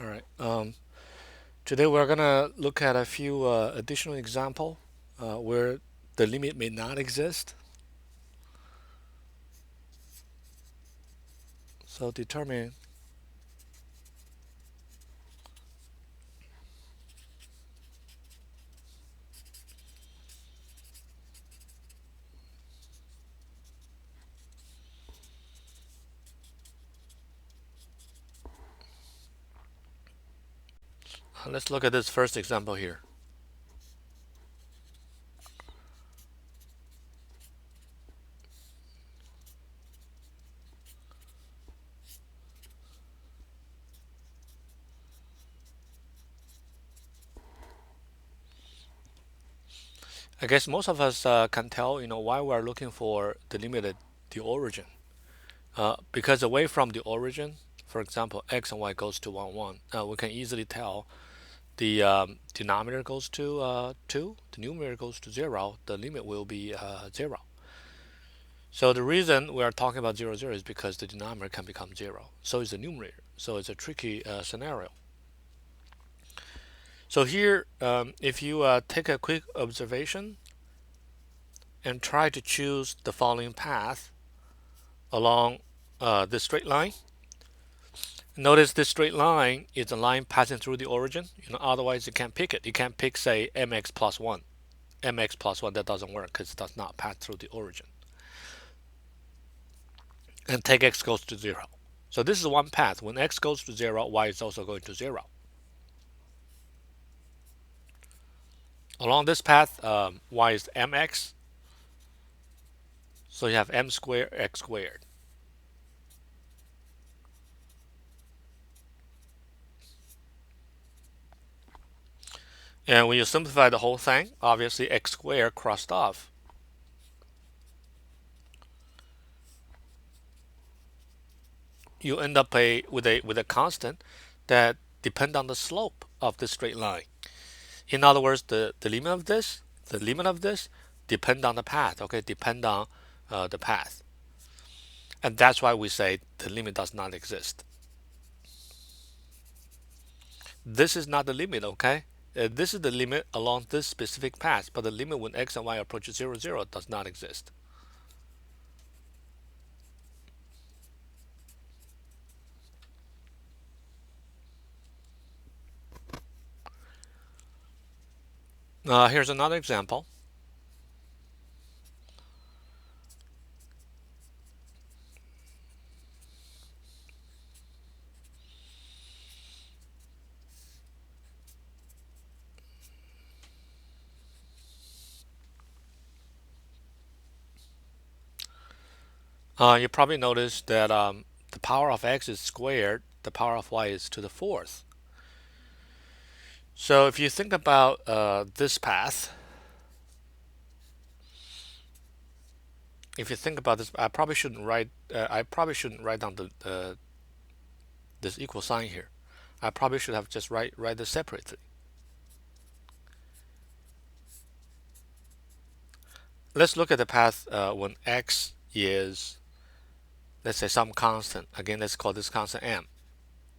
All right. Today we're gonna look at a few additional example where the limit may not exist. So determine. Let's look at this first example here. I guess most of us can tell, why we're looking for the limit at the origin. Because away from the origin, for example, x and y goes to 1, 1, we can easily tell the denominator goes to 2, the numerator goes to 0, the limit will be 0. So the reason we are talking about 0, 0 is because the denominator can become 0. So is the numerator. So it's a tricky scenario. So here, if you take a quick observation and try to choose the following path along this straight line, notice this straight line is a line passing through the origin. Otherwise you can't pick it. You can't pick, say, mx plus 1. Mx plus 1, that doesn't work because it does not pass through the origin. And take x goes to 0. So this is one path. When x goes to 0, y is also going to 0. Along this path, y is mx. So you have m squared x squared. And when you simplify the whole thing, obviously x squared crossed off. You end up with a constant that depends on the slope of the straight line. In other words, the limit of this depend on the path. Okay, depend on the path, and that's why we say the limit does not exist. This is not the limit. Okay, this is the limit along this specific path, but the limit when x and y approach 0, 0 does not exist. Here's another example. You probably noticed that the power of x is squared, the power of y is to the fourth. So if you think about this path, if you think about this, I probably shouldn't write. I probably shouldn't write down this equal sign here. I probably should have just write this separately. Let's look at the path when x is, let's say, some constant. Again, let's call this constant m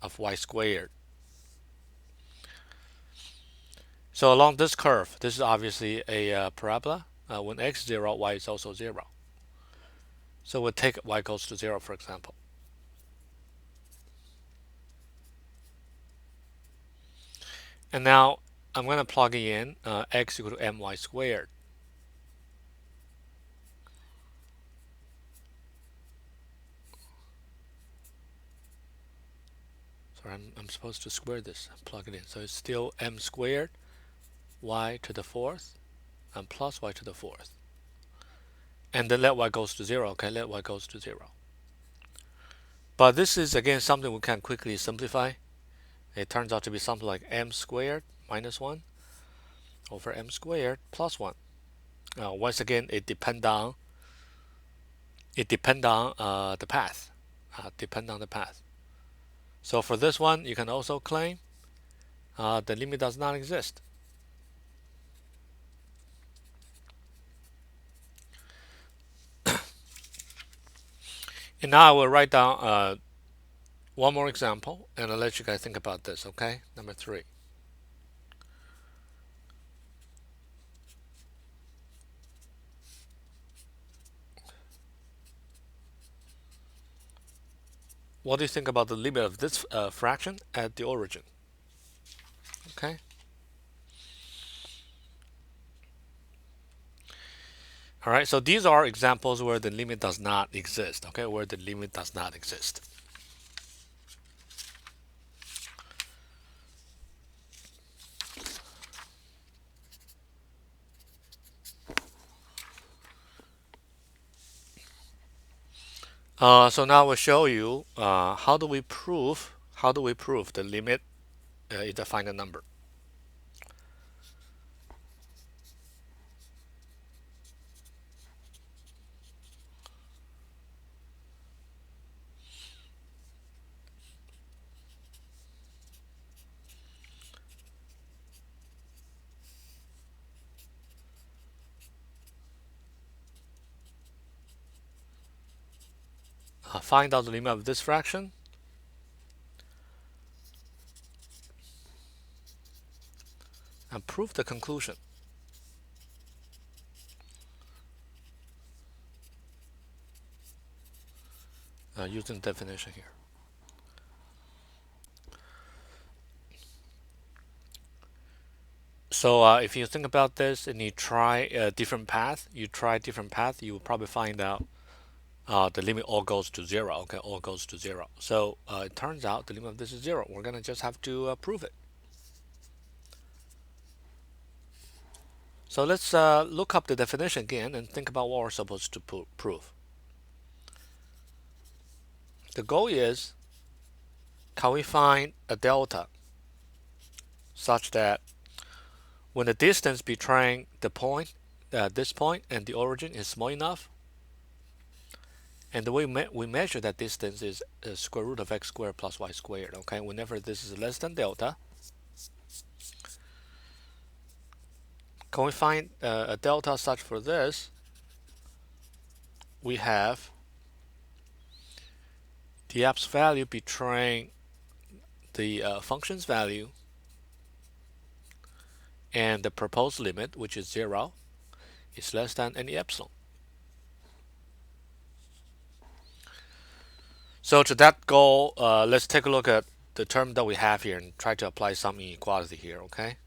of y squared. So along this curve, this is obviously a parabola. When x is 0, y is also 0. So we'll take y goes to 0, for example. And now I'm going to plug in x equal to my squared. Sorry, I'm supposed to square this and plug it in. So it's still m squared y to the fourth and plus y to the fourth. And then let y goes to 0. Okay, let y goes to 0. But this is, again, something we can quickly simplify. It turns out to be something like m squared minus 1 over m squared plus 1. Once again, it depends on the path. Depend on the path. So for this one, you can also claim the limit does not exist. And now I will write down One more example, and I'll let you guys think about this, okay? Number 3. What do you think about the limit of this fraction at the origin? Okay. All right. So these are examples where the limit does not exist. Okay, where the limit does not exist. So now we'll show you how do we prove the limit is a finite number. Find out the limit of this fraction and prove the conclusion using definition here. So if you think about this and you try a different path, you will probably find out the limit all goes to 0. Okay, all goes to 0. So it turns out the limit of this is 0. We're gonna just have to prove it. So let's look up the definition again and think about what we're supposed to prove. The goal is, can we find a delta such that when the distance between the point, this point, and the origin is small enough, and the way we measure that distance is square root of x squared plus y squared. Okay, whenever this is less than delta, can we find a delta such for this? We have the absolute value between the function's value and the proposed limit, which is 0, is less than any epsilon. So to that goal, let's take a look at the term that we have here and try to apply some inequality here, okay?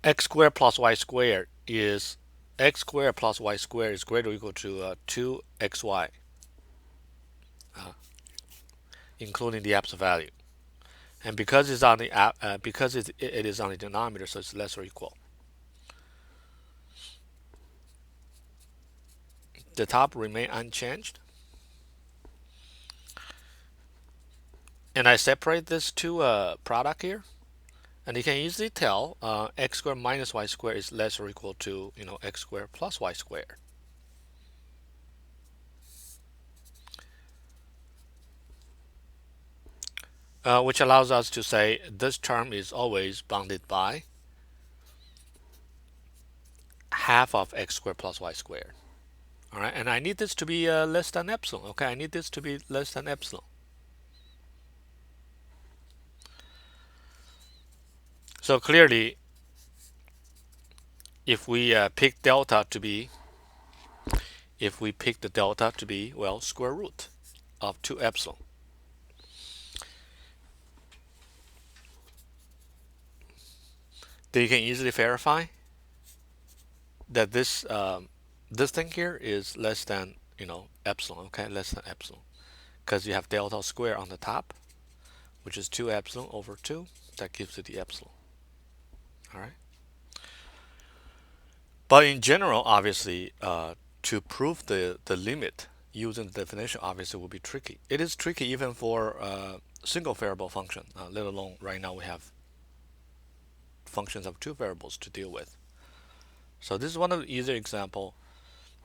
X squared plus y squared is x squared plus y squared is greater or equal to 2xy, including the absolute value. And because it's on the because it is on the denominator, so it's less or equal. The top remain unchanged. And I separate this two product here, and you can easily tell x squared minus y squared is less or equal to x squared plus y squared. Which allows us to say this term is always bounded by half of x squared plus y squared. All right, and I need this to be less than epsilon. Okay, I need this to be less than epsilon. So clearly, if we pick delta to be, well, square root of 2 epsilon, then you can easily verify that this thing here is less than epsilon. Okay, less than epsilon, because you have delta square on the top, which is 2 epsilon over 2. That gives you the epsilon. All right. But in general, obviously, to prove the limit using the definition obviously will be tricky. It is tricky even for single variable function, let alone right now we have functions of 2 variables to deal with. So this is one of the easier example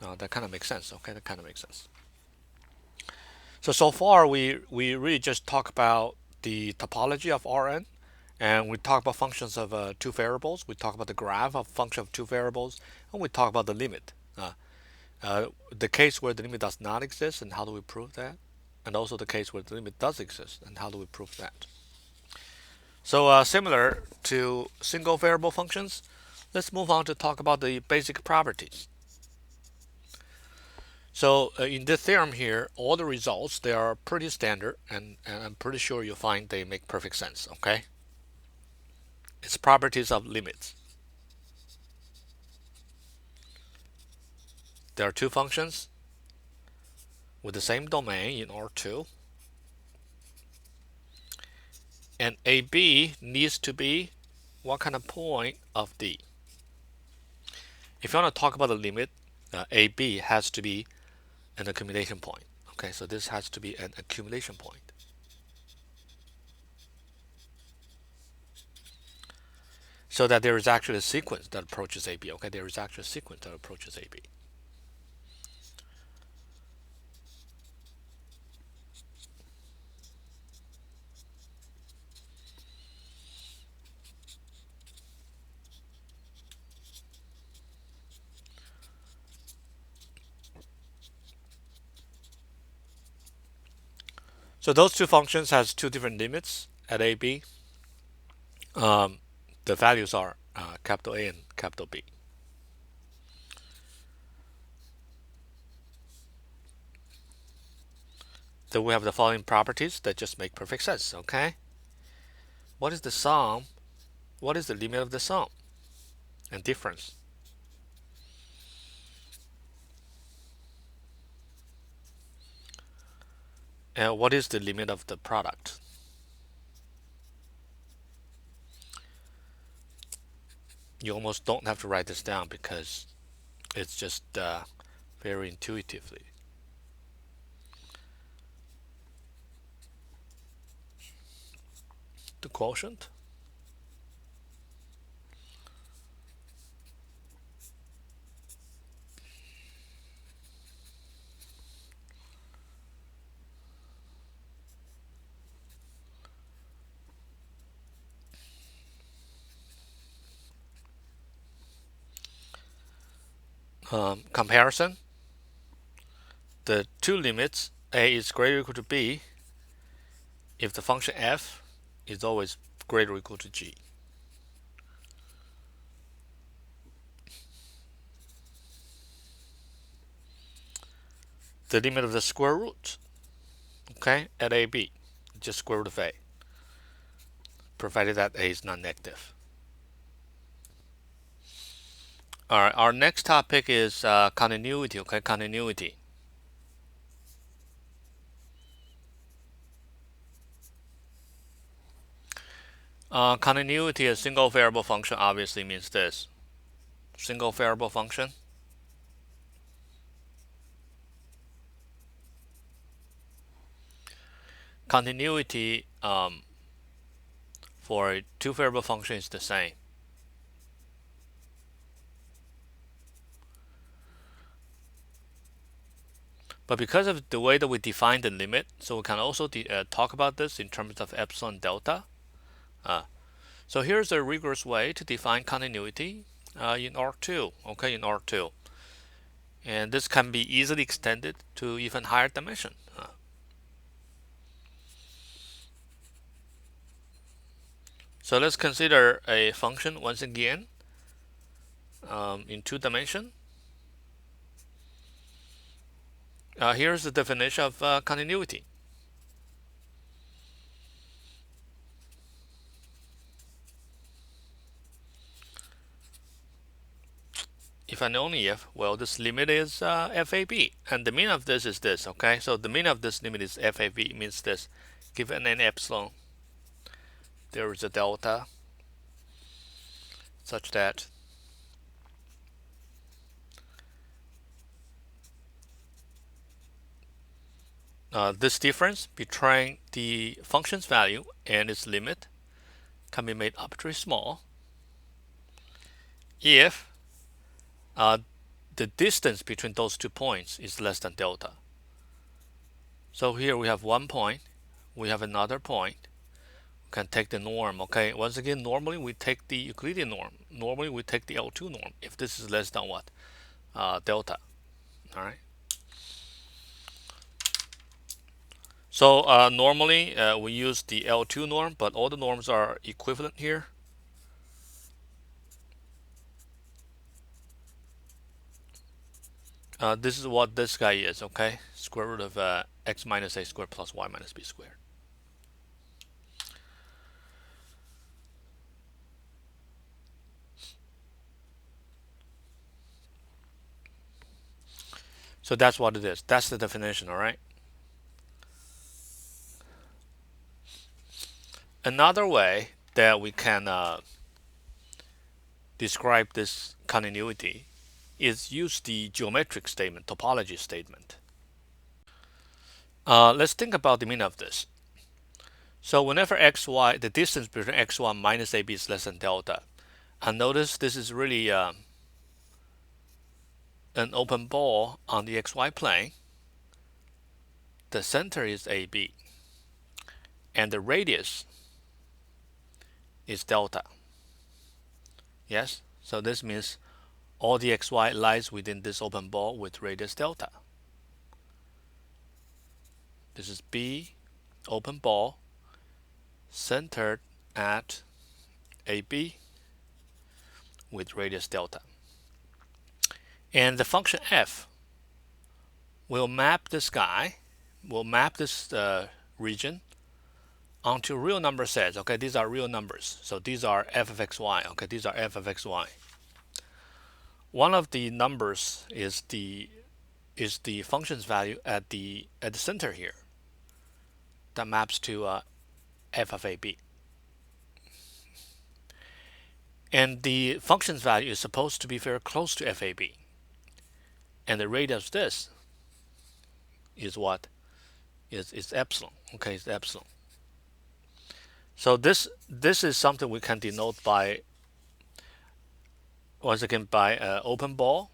that kind of makes sense. Okay, that kind of makes sense. So far we really just talk about the topology of Rn And we talk about functions of two variables. We talk about the graph of function of two variables, and we talk about the limit. The case where the limit does not exist, and how do we prove that? And also the case where the limit does exist, and how do we prove that? So similar to single variable functions, let's move on to talk about the basic properties. So in this theorem here, all the results, they are pretty standard, and I'm pretty sure you'll find they make perfect sense, okay? It's properties of limits. There are two functions with the same domain in R2, and AB needs to be what kind of point of D? If you want to talk about the limit, AB has to be an accumulation point. Okay, so this has to be an accumulation point. So that there is actually a sequence that approaches AB. Okay, there is actually a sequence that approaches AB. So those two functions has two different limits at AB. The values are capital A and capital B. So we have the following properties that just make perfect sense, okay? What is the sum? What is the limit of the sum and difference? And what is the limit of the product? You almost don't have to write this down because it's just very intuitively. The quotient. Comparison. The two limits, A is greater or equal to B, if the function f is always greater or equal to g. The limit of the square root, okay, at AB, just square root of A, provided that A is non-negative. All right, our next topic is continuity, okay, continuity. Continuity, a single variable function obviously means this. Single variable function. Continuity for a two variable function is the same. But because of the way that we define the limit, so we can also talk about this in terms of epsilon delta. So here's a rigorous way to define continuity in R2, okay, in R2. And this can be easily extended to even higher dimension. So let's consider a function once again in two dimension. Here's the definition of continuity. If and only if, well, this limit is FAB, and the mean of this is this, okay? So the mean of this limit is FAB, means this. Given an epsilon, there is a delta such that this difference between the function's value and its limit can be made arbitrarily small if the distance between those 2 points is less than delta. So here we have one point, we have another point, can take the norm. Okay, once again, normally we take the Euclidean norm. Normally we take the L2 norm if this is less than what? Delta. All right. So normally we use the L2 norm, but all the norms are equivalent here. This is what this guy is, okay? Square root of x minus a squared plus y minus b squared. So that's what it is. That's the definition, all right? Another way that we can describe this continuity is use the geometric statement, topology statement. Let's think about the meaning of this. So whenever xy, the distance between x1 minus ab is less than delta, and notice this is really an open ball on the xy plane. The center is AB, and the radius is delta. Yes, so this means all the xy lies within this open ball with radius delta. This is B, open ball, centered at AB with radius delta. And the function f will map this guy, will map this region onto real number sets. Okay, these are real numbers. So these are f of xy. Okay, these are f of xy. One of the numbers is the function's value at the center here. That maps to f of ab. And the function's value is supposed to be very close to fab. And the radius of this is what? Is epsilon. Okay, it's epsilon. So this is something we can denote by, once again, by open ball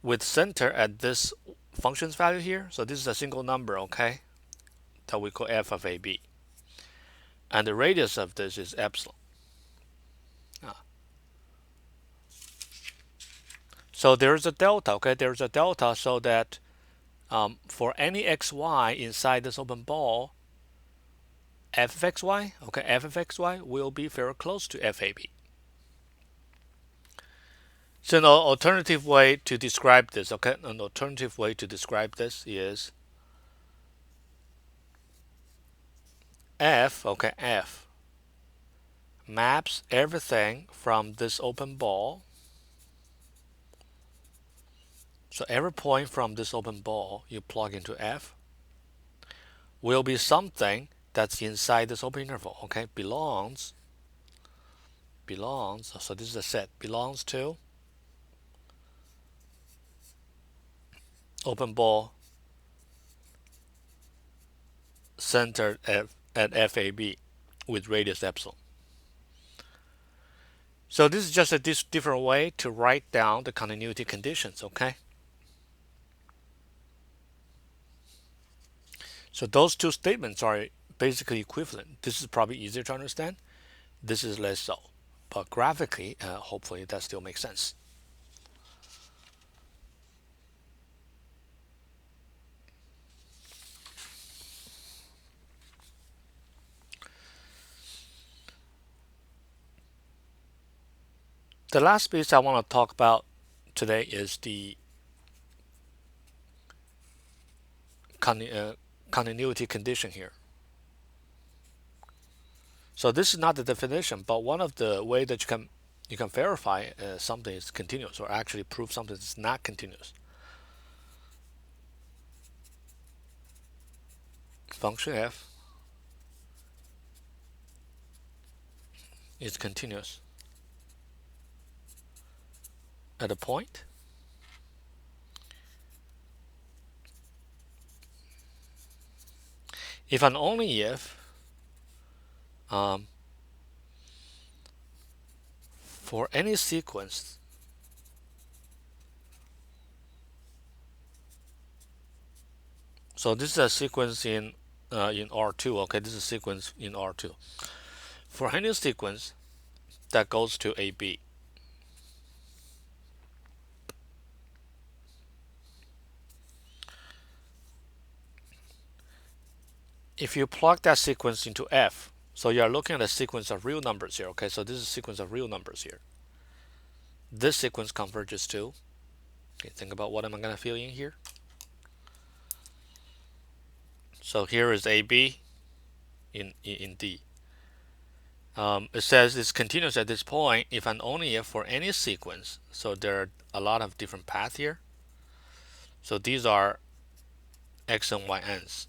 with center at this function's value here. So this is a single number, okay, that we call f of ab. And the radius of this is epsilon. So there's a delta, okay? There's a delta so that for any xy inside this open ball, f of xy, okay, f of xy will be very close to fab. So an alternative way to describe this, okay, an alternative way to describe this is f, okay, f maps everything from this open ball. So every point from this open ball you plug into f will be something that's inside this open interval, okay, belongs, so this is a set, belongs to open ball centered at FAB with radius epsilon. So this is just a different way to write down the continuity conditions, okay? So those two statements are basically equivalent. This is probably easier to understand. This is less so. But graphically, hopefully that still makes sense. The last piece I want to talk about today is the continuity condition here. So this is not the definition, but one of the way that you can verify something is continuous, or actually prove something is not continuous. Function f is continuous at a point if and only if for any sequence so this is a sequence in in R2. Okay, this is a sequence in R2. For any sequence that goes to AB, if you plug that sequence into F, so you are looking at a sequence of real numbers here. Okay, so this is a sequence of real numbers here. This sequence converges to. Okay, think about what am I going to fill in here. So here is AB in D. It says it's continuous at this point if and only if for any sequence. So there are a lot of different paths here. So these are x and y ends.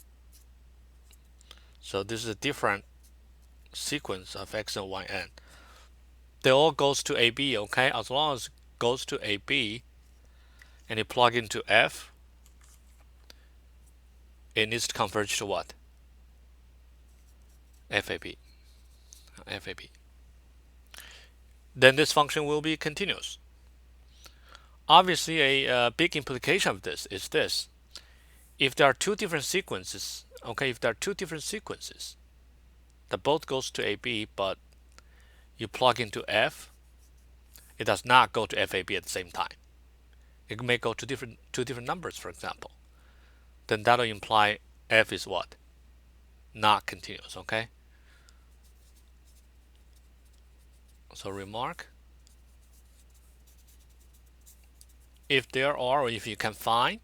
So this is a different sequence of x and y n. They all goes to AB, okay? As long as it goes to AB and you plug into F, it needs to converge to what? FAB. FAB. Then this function will be continuous. Obviously, a big implication of this is this. If there are two different sequences, okay, if there are two different sequences that both goes to AB, but you plug into F, it does not go to FAB at the same time. It may go to two different numbers, for example. Then that'll imply F is what? Not continuous, okay? So remark, if there are, or if you can find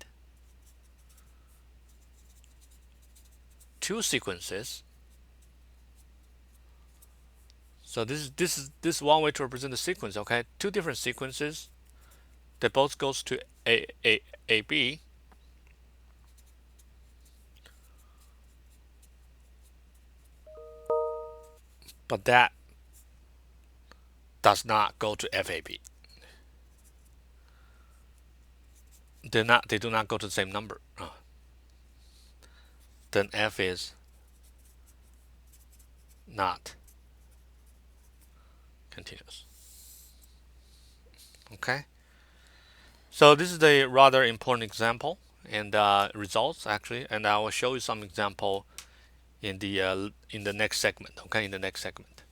two sequences, so this is one way to represent the sequence, okay? Two different sequences that both goes to AB, but that does not go to FAB. They do not go to the same number. Then F is not continuous. Okay. So this is a rather important example and results actually, and I will show you some example in the next segment. Okay, in the next segment.